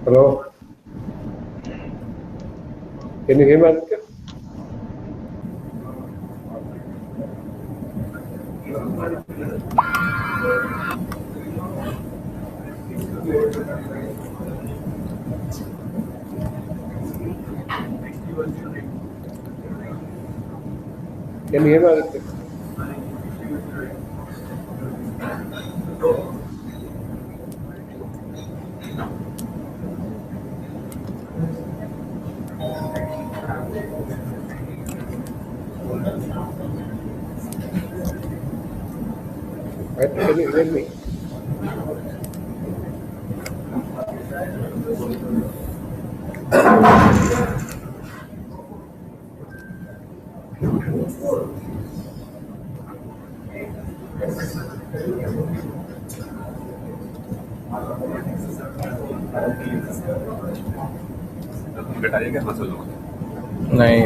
Hello. Can you hear me, Aditya? Can you hear me, Aditya? Can you hear me? नहीं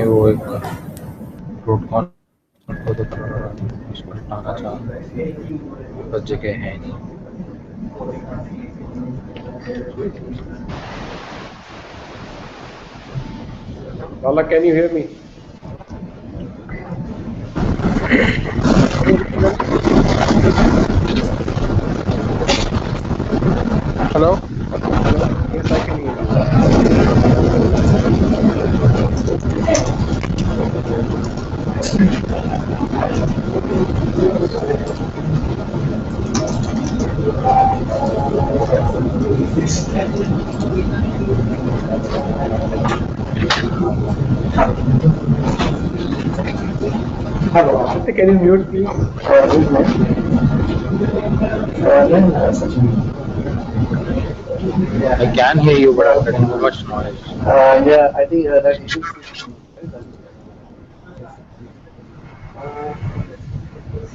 वो एक fruit corn को तो उसको हटाना चाह बस जगह है नहीं। Lala, can you hear me? Can you hear me? Hello. Hello? Yes, I can hear you. Aditya, can you mute, please? I can hear you, but I'm getting too much noise. Yeah, I think that it is.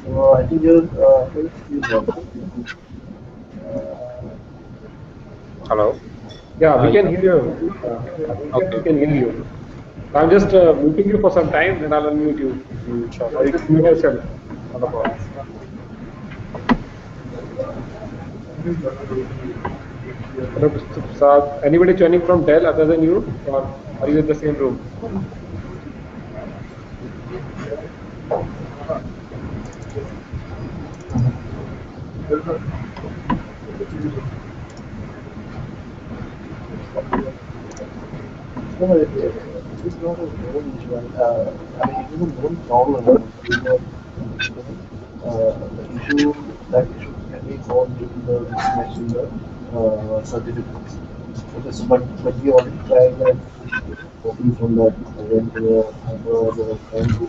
So I think your health is also. Hello. Yeah, we can Yeah. hear you. We Okay. can hear you. So I'm just muting you for some time, then I'll unmute you. Sure. Or you can mute yourself on the call. Hello, Mr. Prasad. Anybody joining from Dell other than you? Or are you in the same room? No, no, it is not a known issue. I mean, it is a known problem. The issue that issue can be solved during the matching the certificates. Okay, so but we already tried that working from that when we were trying to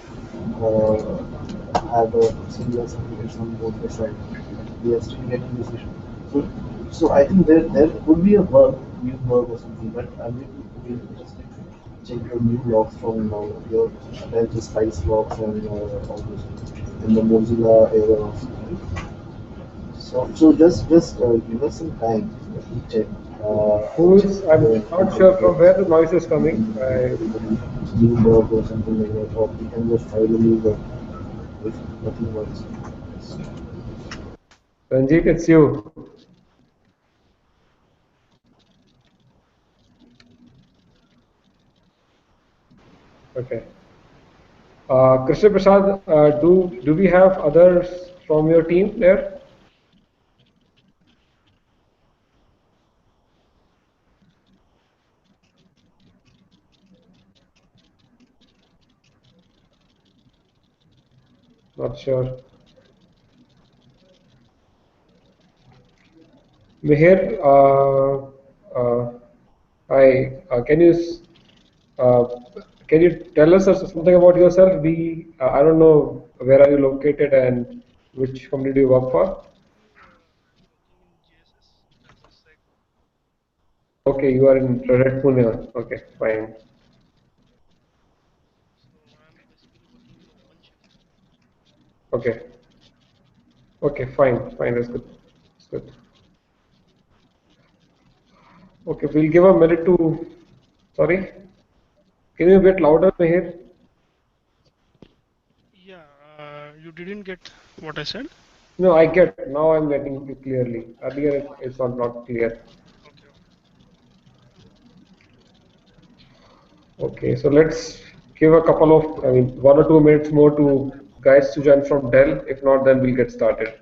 have a similar certificates on both the side. We are still getting this issue. So I think there could be a bug, new bug or something, but I mean we just need to check your new logs from now. Your there's the spice logs and all those things in the Mozilla era of so just give us some time. Let me check. Who Check is, I'm not sure from where the noise is coming. new bug or something like that, or we can just try the new bug if nothing works. Ranjit, it's you. Okay. Krishna Prasad, do we have others from your team there? Not sure. Mihir, hi. Uh, can you tell us something about yourself? I don't know, where are you located and which company do you work for? Okay, you are in Red Pune. Okay, fine. Okay, okay, fine. That's good. That's good. Okay, we'll give a minute to. Sorry, can you be a bit louder, Mihir? Yeah, you didn't get what I said? No, I get. Now I'm getting it clearly. Earlier it's not clear. Okay, okay. Okay, so let's give a couple of, 1 or 2 minutes more to guys to join from Dell. If not, then we'll get started.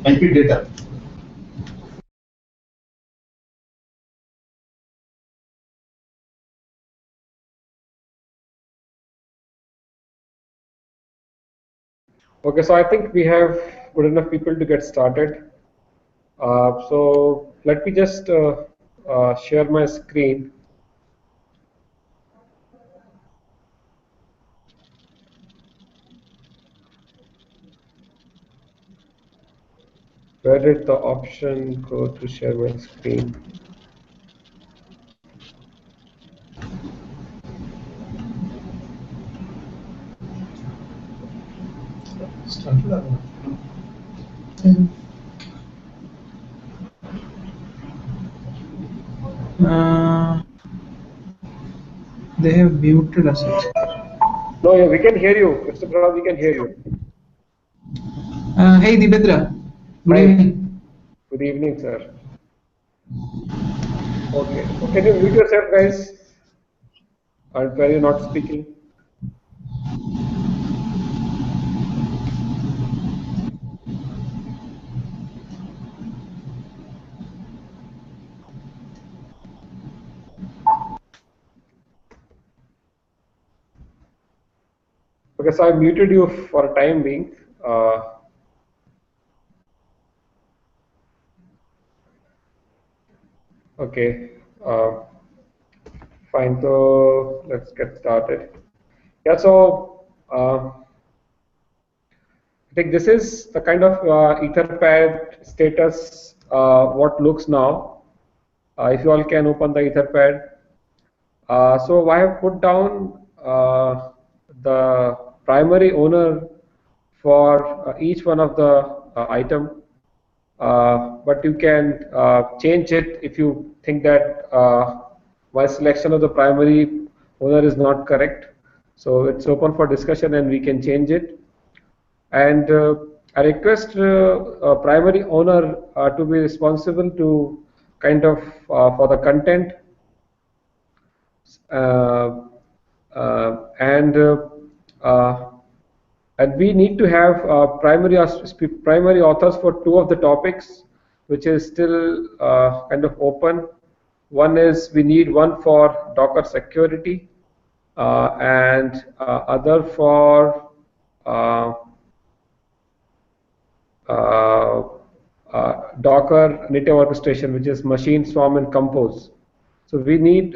IP data. Okay, so I think we have good enough people to get started. So let me just share my screen. Where did the option go to share my screen? They have muted us. No, yeah, we can hear you, Mr. Prasad. We can hear you. Hey Dibendra, good Hi. evening. Good evening, sir. Okay, so can you mute yourself, guys? And where you're not speaking? Okay, so I muted you for a time being. Okay, fine. So let's get started. Yeah, so I think this is the kind of Etherpad status what looks now. If you all can open the Etherpad. So I have put down the primary owner for each one of the item, but you can change it if you think that my selection of the primary owner is not correct. So it's open for discussion and we can change it. And I request primary owner to be responsible to kind of for the content uh, and uh, and we need to have primary authors for two of the topics, which is still kind of open. One is we need one for Docker security, and other for uh, uh, Docker native orchestration, which is machine, swarm, and compose. So we need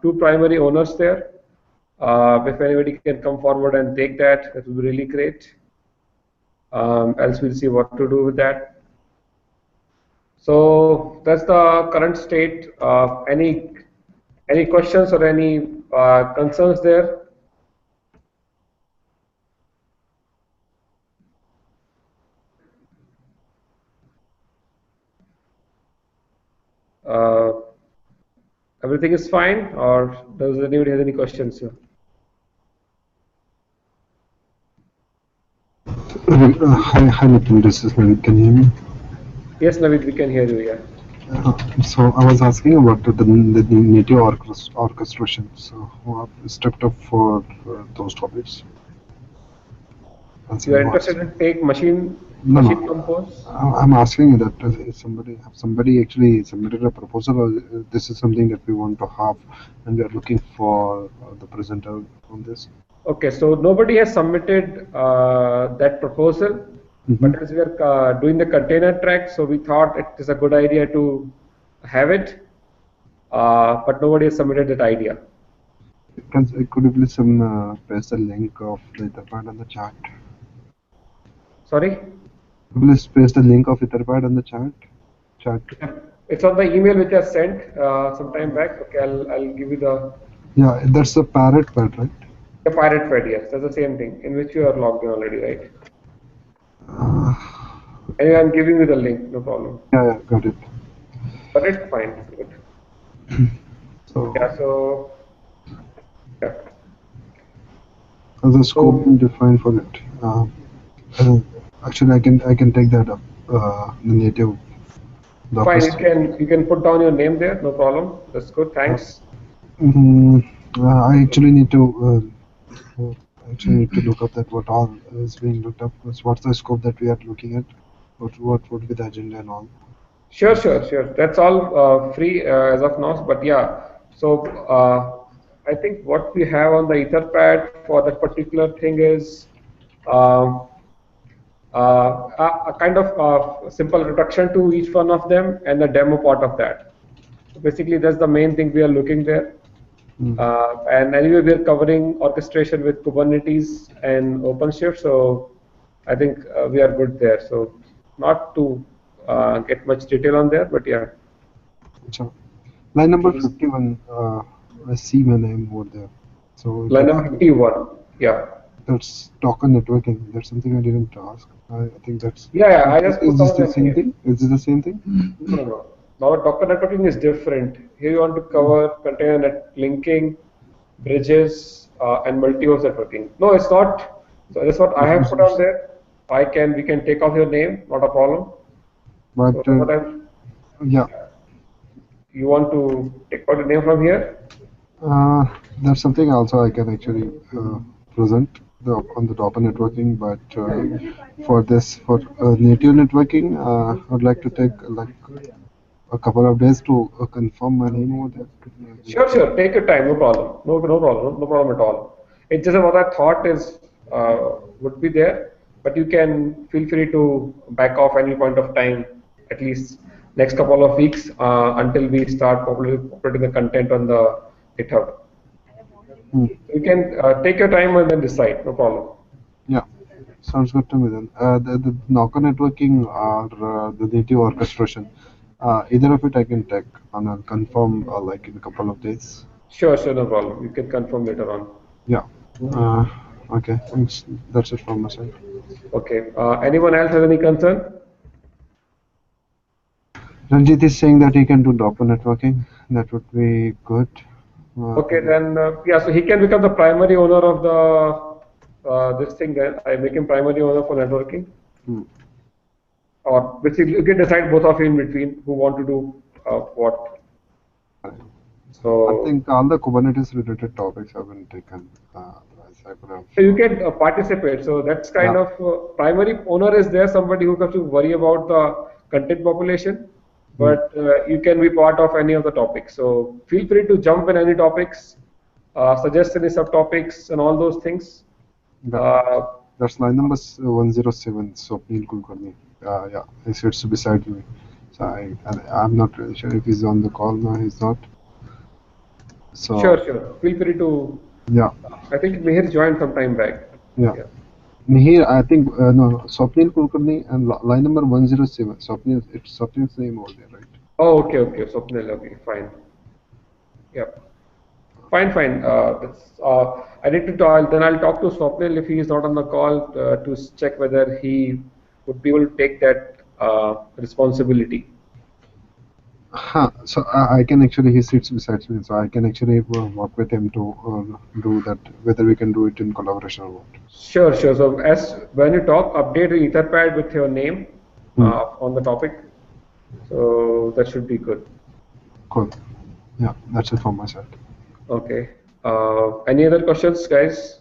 two primary owners there. If anybody can come forward and take that, that would be really great. Else we'll see what to do with that. So that's the current state. Any questions or any concerns there? Uh, Everything is fine, or does anybody have any questions? Hi, Nitin. This is Navid. Can you hear me? Yes, Navid, we can hear you. Yeah. So I was asking about the native orchestration. So what is stepped up for those topics? You are interested in take machine No, machine no. compose? I'm asking that is somebody actually submitted a proposal, or this is something that we want to have, and we are looking for the presenter on this. Okay, so nobody has submitted that proposal, but as we are doing the container track, so we thought it is a good idea to have it, but nobody has submitted that idea. Could you please paste the link of the Etherpad on the chat? Sorry? Please paste the link of Etherpad on the chat. It's on the email which I sent some time back. Okay, I'll give you Yeah, that's the parrot pad, right? the pirate fed. Yes, that's the same thing in which you are logged in already, right? Anyway, I'm giving you the link. No problem. Yeah, got it. But it's fine. Good. So, Yeah. So yeah. as a scope So been defined for it. Actually, I can take that up. The native Docker. fine. You can put down your name there. No problem. That's good. Thanks. I actually need to actually need to look up that what all is being looked up. What's the scope that we are looking at? What would be the agenda and all? Sure, sure, sure. That's all free as of now. But yeah, so I think what we have on the Etherpad for that particular thing is um, a kind of simple introduction to each one of them and the demo part of that. So basically, that's the main thing we are looking there. Hmm. And anyway, we're covering orchestration with Kubernetes and OpenShift, so I think we are good there. So not to get much detail on there, but yeah. So, line number 51, I see my name over there. So Line number 51, yeah. that's token networking. That's something I didn't ask. I think that's. Yeah, I just put Is this down the that same here. thing? Is this the same thing? No, no, no. Now Docker networking is different. Here you want to cover container net linking, bridges, and multi-host networking. No, it's not. So that's what I have put on there. We can take off your name, not a problem. But So what I'm, yeah, you want to take out the name from here? that's something also I can actually present on the Docker networking. But for native networking, I would like to take like a couple of days to confirm my name over there. Sure, sure. Take your time. No problem. No problem. No problem at all. It's just what I thought is would be there, but you can feel free to back off any point of time, at least next couple of weeks until we start populating the content on the GitHub. Hmm. You can take your time and then decide. No problem. Yeah, sounds good to me then. The Docker networking or the native orchestration, either of it I can take and I'll confirm like in a couple of days. Sure, sure, no problem. You can confirm later on. Yeah. Okay, thanks. That's it from my side. Okay. Anyone else has any concern? Ranjit is saying that he can do Docker networking. That would be good. Okay, then yeah, so he can become the primary owner of the this thing. Then I make him primary owner for networking, Hmm. or basically you can decide both of you in between who want to do what. I So, think all the Kubernetes related topics have been taken. As I could have. so you can participate. So that's kind Yeah. of primary owner is there somebody who comes to worry about the content population, but you can be part of any of the topics. So feel free to jump in any topics, suggest any subtopics and all those things. That, that's line number 107. Swapnil Kulkarni. Yeah, he sits beside me. So I'm not really sure if he's on the call now. He's not. So Sure, sure. Feel free to. yeah, I think Mihir joined some time back. yeah. Yeah. Mihir, I think no, Swapnil Kulkarni and line number 107. Swapnil, it's Swapnil's name over there, right? Oh, okay, okay. Swapnil, okay, fine. Yeah. Fine, fine. I need to talk, then I'll talk to Swapnil if he is not on the call to check whether he would be able to take that responsibility. So I can actually, he sits beside me, so I can actually work with him to do that, whether we can do it in collaboration or what. Sure, sure. So as when you talk, update your Etherpad with your name on the topic. So that should be good. Cool. Yeah, that's it from my side. Okay. Any other questions, guys?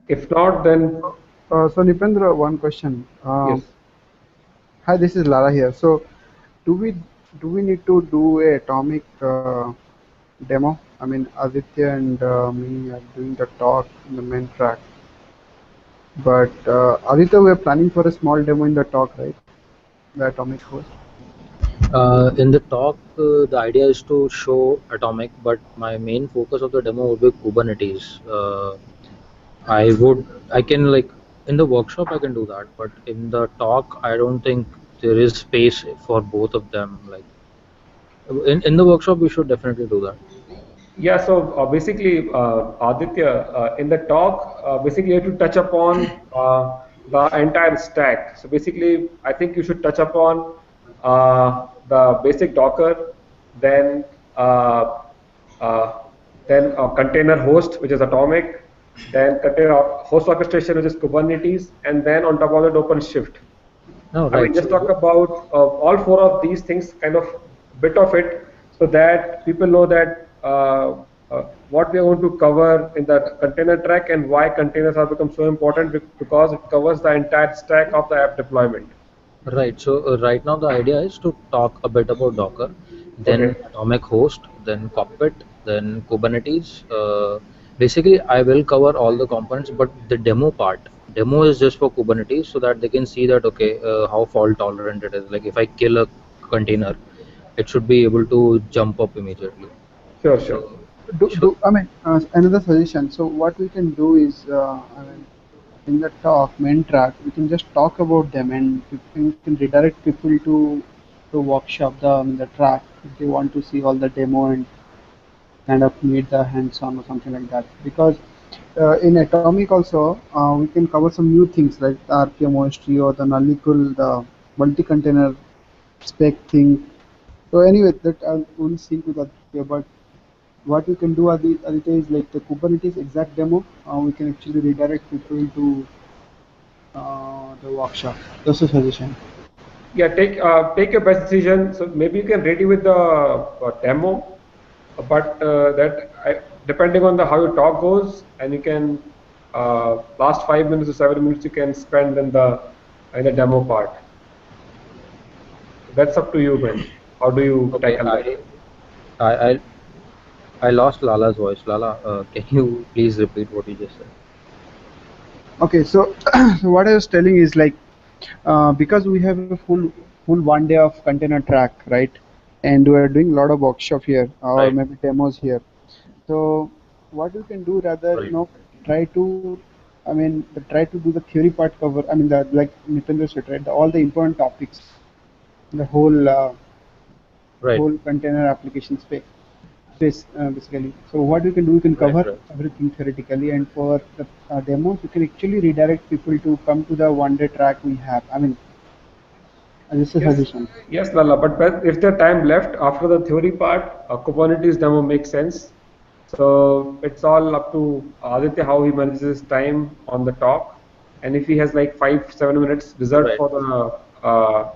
If not, then So Nipendra, one question. yes. Hi, this is Lara here. So, do we need to do a atomic demo? I mean, Aditya and me are doing the talk in the main track. But Aditya, we are planning for a small demo in the talk, right? The atomic host. In the talk, the idea is to show Atomic, but my main focus of the demo would be Kubernetes. I can like in the workshop I can do that, but in the talk I don't think there is space for both of them. Like in the workshop we should definitely do that. Yeah, so basically, Aditya, in the talk, basically you have to touch upon the entire stack. So basically, I think you should touch upon the basic Docker, then uh, uh, container host, which is Atomic, then container host orchestration, which is Kubernetes, and then on top of that, OpenShift. No, I mean, right. just talk about all four of these things, kind of bit of it, so that people know that what we are going to cover in the container track and why containers have become so important because it covers the entire stack of the app deployment. Right. So right now the idea is to talk a bit about Docker, then Okay. atomic host, then cockpit, then Kubernetes. Basically, I will cover all the components, but the demo is just for Kubernetes so that they can see that okay, how fault tolerant it is. Like if I kill a container, it should be able to jump up immediately. Sure, So, sure. so I mean, another suggestion. So what we can do is, I mean, in the talk main track, we can just talk about them, and we can redirect people to workshop the track if they want to see all the demo and kind of meet the hands-on or something like that. Because in Atomic also, we can cover some new things like the RPM history or the Nullicle, the multi-container spec thing. So anyway, that I will sync with Aditya, but what we can do Aditya is like the Kubernetes exact demo. We can actually redirect people to the workshop. That's a suggestion. Yeah, take your best decision. So maybe you can ready with the demo, but depending on the how your talk goes, and you can last 5 minutes to 7 minutes you can spend in the demo part. That's up to you, man. How do you okay, tackle that? I, I, I lost Lala's voice. Lala, can you please repeat what you just said? Okay, so so what I was telling is like because we have a full 1 day of container track, right? And we are doing a lot of workshop here or Right. maybe demos here. So what we can do rather, try to, I mean, try to do the theory part cover. I mean, the like Nitendra said, right? All the important topics, the Right. whole container application space basically. So what we can do, we can Right. cover Right. everything theoretically, and for the demos, we can actually redirect people to come to the 1 day track we have. I mean, this is a Yes, suggestion. yes, Lala. But if there time left after the theory part, Kubernetes demo makes sense. So it's all up to Aditya how he manages his time on the talk, and if he has like 5 7 minutes reserved Right. for the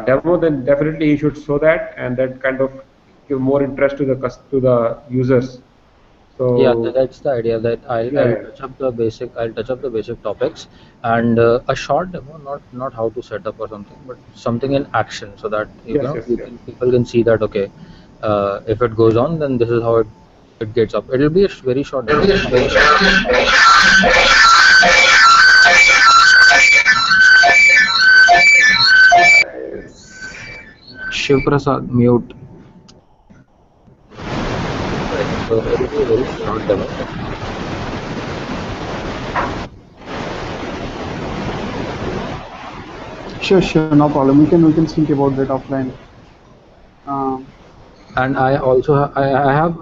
demo, then definitely he should show that, and that kind of give more interest to the users. Yeah, So that's the idea that I'll yeah, touch up the basic topics and a short demo, not how to set up or something, but something in action so that yes, yes, yes. people can see that okay, if it goes on, then this is how it gets up. It'll be a very short demo. Shiv Prasad, mute. Right. So it'll be a very short demo. Sure, no problem. We can think about that offline. Um, And I also I have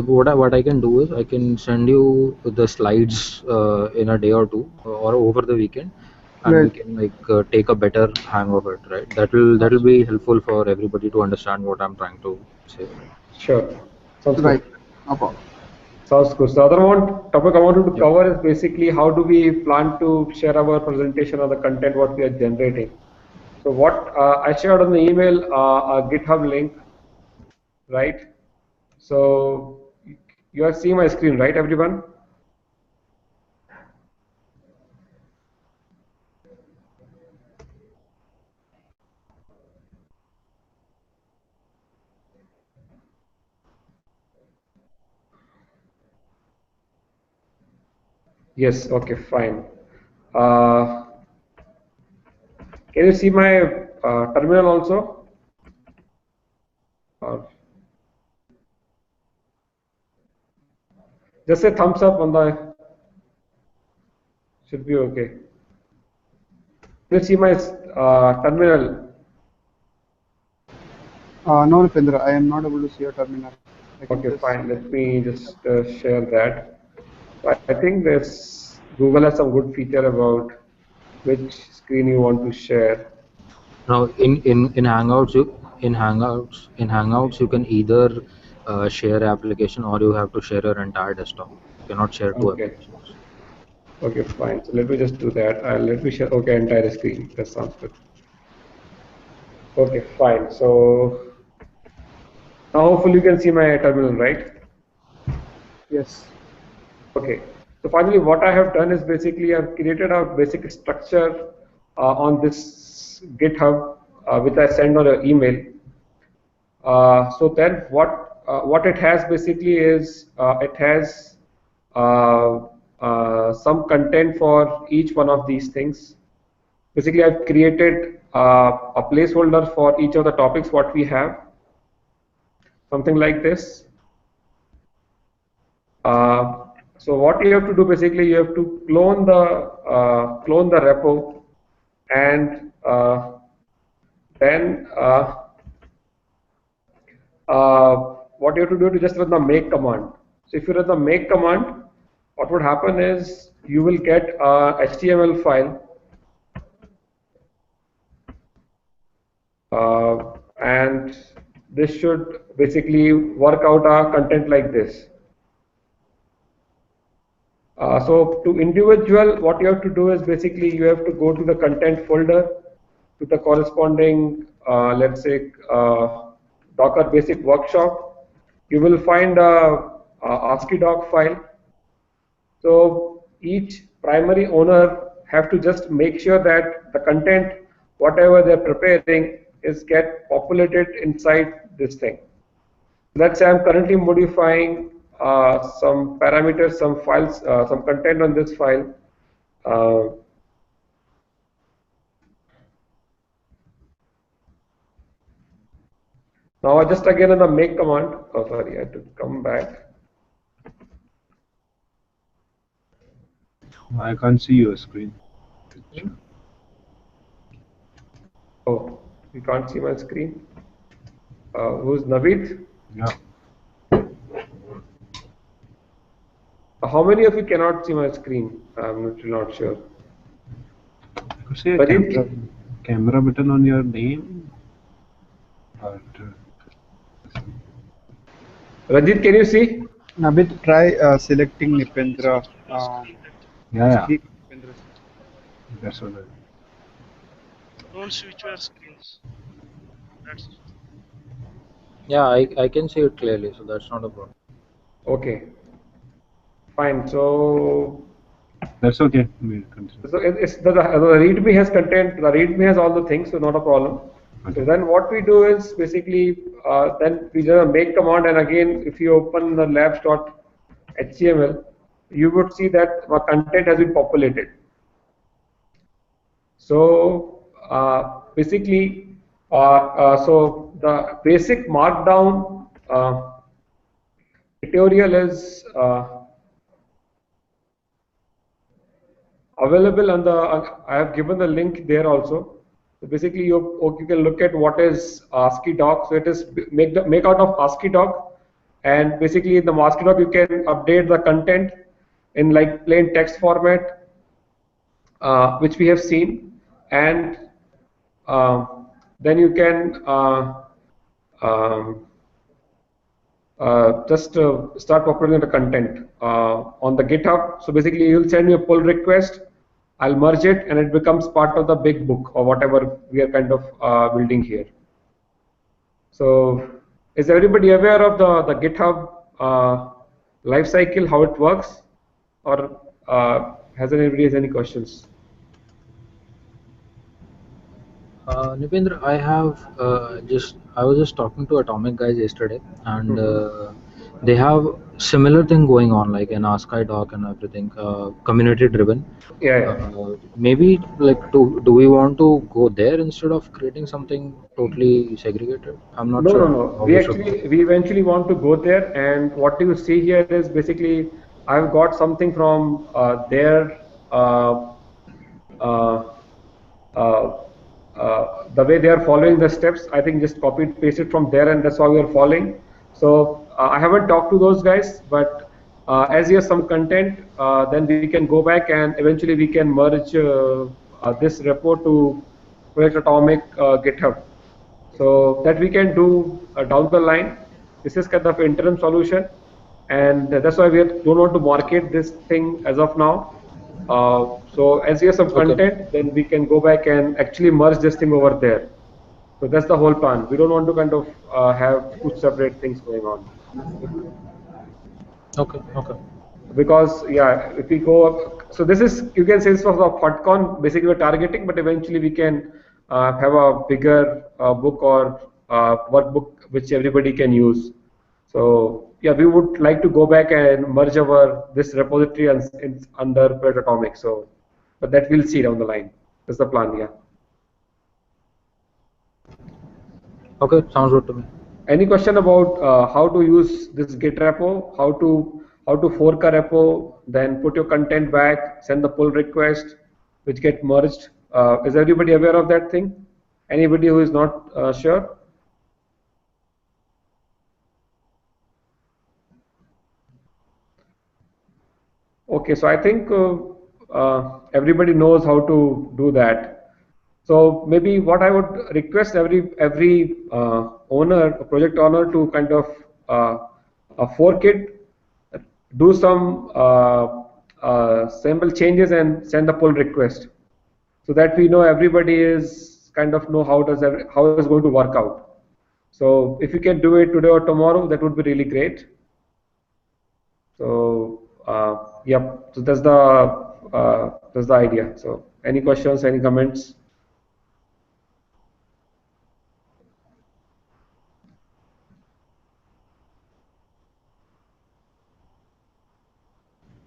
what I can do is I can send you the slides in a day or two or over the weekend, and we right, can like take a better hang of it, right? That'll be helpful for everybody to understand what I'm trying to say. Sure, sounds good. right, no problem. Sounds good. So the other topic I wanted to Yep. cover is basically how do we plan to share our presentation or the content what we are generating. So what I shared on the email a GitHub link, right? So you are seeing my screen, right, everyone? Yes. Okay. Fine. Uh, can you see my terminal also? Or just a thumbs up on the should be okay. Can you see my terminal? No, Nipendra, I am not able to see your terminal. I can Okay, just fine. see Let me just share that. I think this Google has some good feature about which screen you want to share. Now in Hangouts you can either share application or you have to share your entire desktop. You cannot share two Okay. applications. Okay, fine. So let me just do that. Let me share. Okay, entire screen. That sounds good. Okay, fine. So now hopefully you can see my terminal, right? Yes. Okay. So finally, what I have done is basically I've created a basic structure on this GitHub, which I send on an email. So then what it has basically is it has some content for each one of these things. Basically, I've created a placeholder for each of the topics what we have, something like this. So what you have to do basically, you have to clone the repo, and then what you have to do is just run the make command. So if you run the make command, what would happen is you will get a HTML file, and this should basically work out a content like this. So to individual, what you have to do is basically you have to go to the content folder, to the corresponding, let's say, Docker basic workshop. You will find a ASCII doc file. So each primary owner have to just make sure that the content, whatever they're preparing, is get populated inside this thing. Let's say I'm currently modifying some parameters, some files, some content on this file. Now just again in the make command, oh sorry, I had to come back. I can't see your screen. Oh, you can't see my screen. Who's Naveed? Yeah. How many of you cannot see my screen? I'm not sure. You see a But camera button on your name? But, Rajit, can you see? Nabit, try selecting Nipendra. yeah. Keep Nipendra. That's all right. Don't switch your screens. That's Yeah, I can see it clearly, so that's not a problem. Okay. Fine. So That's okay. We'll continue. So it's the README has content. The README has all the things, so not a problem. Okay. So then what we do is basically then we just make command, and again if you open the labs.html, you would see that the content has been populated. So basically, so the basic markdown tutorial is available on the. I have given the link there also. So basically, you can look at what is ASCII doc. So it is make out of ASCII doc, and basically in the ASCII doc you can update the content in like plain text format, which we have seen, and then you can just start populating the content on the GitHub. So basically, you'll send me a pull request. I'll merge it, and it becomes part of the big book or whatever we are kind of building here. So, is everybody aware of the GitHub lifecycle, how it works, or has anybody has any questions? Nipendra, I was just talking to Atomic guys yesterday, and they have similar thing going on, like an ASCII doc and everything, community driven. Yeah. Maybe like do we want to go there instead of creating something totally segregated? I'm not sure. No. We eventually want to go there, and what you see here is basically I've got something from their the way they are following the steps. I think just copy and paste it from there, and that's how we are following. So I haven't talked to those guys, but as you have some content, then we can go back and eventually we can merge this repo to Project Atomic GitHub. So that we can do down the line. This is kind of an interim solution, and that's why we don't want to market this thing as of now. So as you have some content, then we can go back and actually merge this thing over there. So that's the whole plan. We don't want to kind of have two separate things going on. Okay, okay. Because yeah, if we go up, so this is, you can say this was a FUDCon, basically we're targeting, but eventually we can have a bigger book or workbook which everybody can use. So yeah, we would like to go back and merge our this repository under Project Atomic. So, but that we'll see down the line. That's the plan. Yeah. Okay, sounds good to me. Any question about how to use this Git repo, how to fork a repo, then put your content back, send the pull request, which get merged? Is everybody aware of that thing? Anybody who is not sure? Okay, so I think everybody knows how to do that. So maybe what I would request every owner, project owner, to kind of fork it, do some sample changes and send a pull request, so that we know everybody is kind of know how it's going to work out. So if you can do it today or tomorrow, that would be really great. So yep, so that's the idea. So any questions, any comments?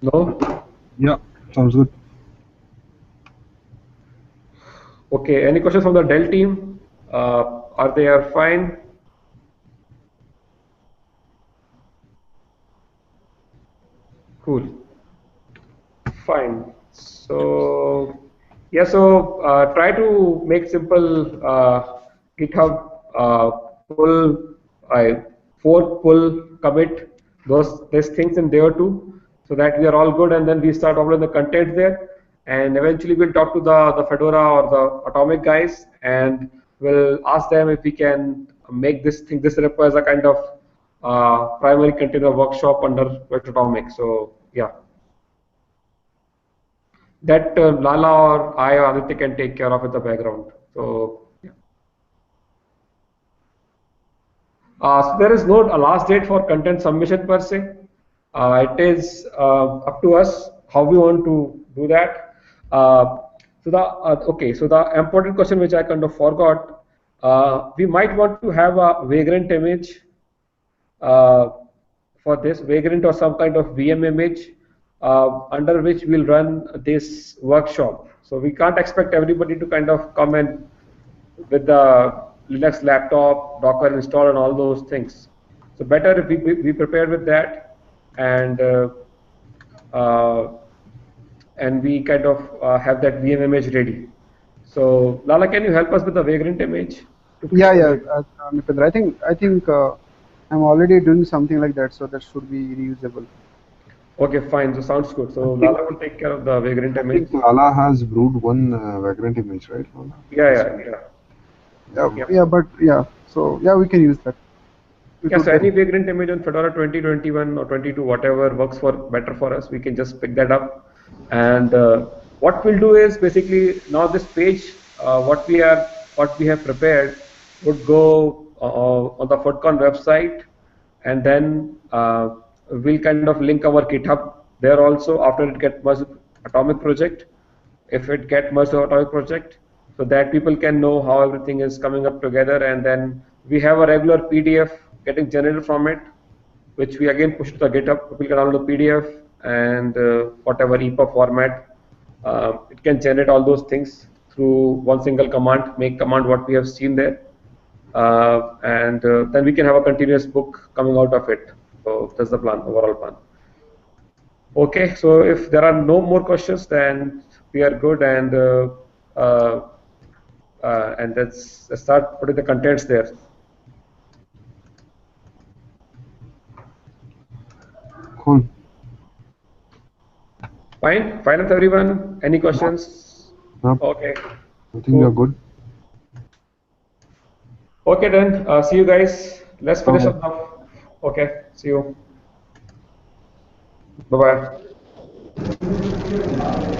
No? Yeah, sounds good. Okay, any questions from the Dell team? Are they are fine? Cool. Fine. So yeah, so try to make simple GitHub pull, fork, pull, commit, these things in there too, so that we are all good, and then we start uploading the content there, and eventually we'll talk to the Fedora or the Atomic guys, and we'll ask them if we can make this repo as a kind of primary container workshop under Atomic. So yeah. That Lala or I or Aditya can take care of in the background. So, yeah. So there is no a last date for content submission per se. It is up to us how we want to do that. Okay, so the important question which I kind of forgot, we might want to have a Vagrant image uh, for this Vagrant or some kind of VM image under which we'll run this workshop. So we can't expect everybody to kind of come and with the Linux laptop, Docker install and all those things. So better if we prepared with that, and uh, and we kind of have that VM image ready. So Lala, can you help us with the Vagrant image to Yeah, create the yeah, Vagrant? Nipendra. I think I'm already doing something like that, so that should be reusable. Okay, fine. So sounds good. I So think Lala will take care of the Vagrant I image. think Lala has brewed one Vagrant image, right, Lala? Yeah, Yes. yeah, yeah. Yeah, Yep. yeah, but yeah. So yeah, we can use that. It Yeah, would so be any Vagrant image on Fedora 2021 or 22, whatever works for better for us, we can just pick that up. And what we'll do is basically now this page, what we have prepared would go on the FUDCon website, and then we'll kind of link our GitHub there also after it gets merged with Atomic project, if it get merged with Atomic project, so that people can know how everything is coming up together, and then we have a regular PDF getting generated from it, which we again push to the GitHub. People can download the PDF and whatever EPUB format. It can generate all those things through one single command, make command what we have seen there, and then we can have a continuous book coming out of it. So that's the plan, overall plan. Okay, so if there are no more questions, then we are good, uh, and let's start putting the contents there. Cool. Fine, fine with everyone. Any Yeah. questions? Yep. Okay, I think we are cool. good. Okay then, see you guys. Let's finish Okay. up now. Okay, see you. Bye bye.